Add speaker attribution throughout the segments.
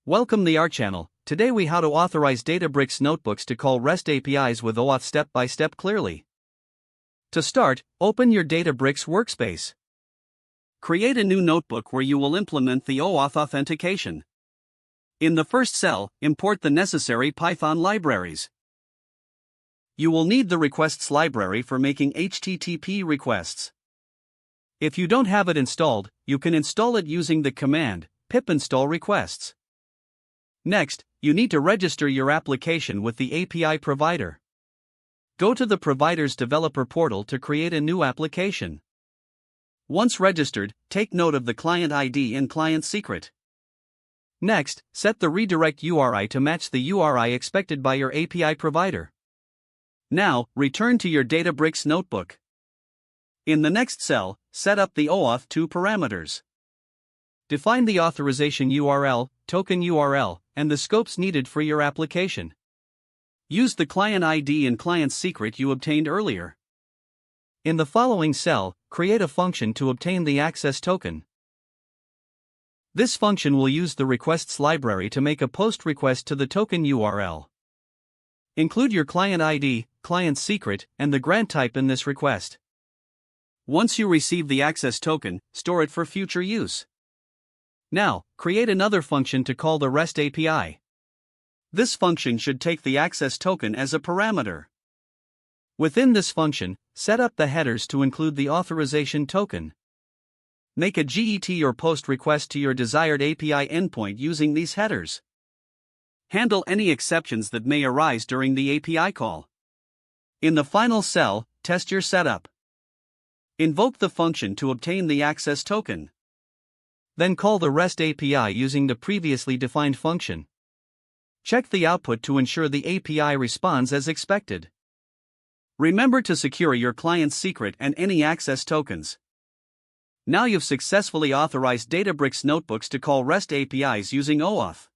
Speaker 1: Welcome to our channel. Today we how to authorize Databricks notebooks to call REST APIs with OAuth step by step clearly. To start, open your Databricks workspace. Create a new notebook where you will implement the OAuth authentication. In the first cell, import the necessary Python libraries. You will need the requests library for making HTTP requests. If you don't have it installed, you can install it using the command pip install requests. Next, you need to register your application with the API provider. Go to the provider's developer portal to create a new application. Once registered, take note of the client ID and client secret. Next, set the redirect URI to match the URI expected by your API provider. Now, return to your Databricks notebook. In the next cell, set up the OAuth 2 parameters. Define the authorization URL, token URL, and the scopes needed for your application. Use the client ID and client secret you obtained earlier. In the following cell, create a function to obtain the access token. This function will use the requests library to make a post request to the token URL. Include your client ID, client secret, and the grant type in this request. Once you receive the access token, store it for future use. Now, create another function to call the REST API. This function should take the access token as a parameter. Within this function, set up the headers to include the authorization token. Make a GET or POST request to your desired API endpoint using these headers. Handle any exceptions that may arise during the API call. In the final cell, test your setup. Invoke the function to obtain the access token. Then call the REST API using the previously defined function. Check the output to ensure the API responds as expected. Remember to secure your client's secret and any access tokens. Now you've successfully authorized Databricks notebooks to call REST APIs using OAuth.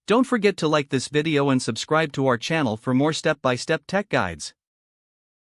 Speaker 1: Don't forget to like this video and subscribe to our channel for more step-by-step tech guides.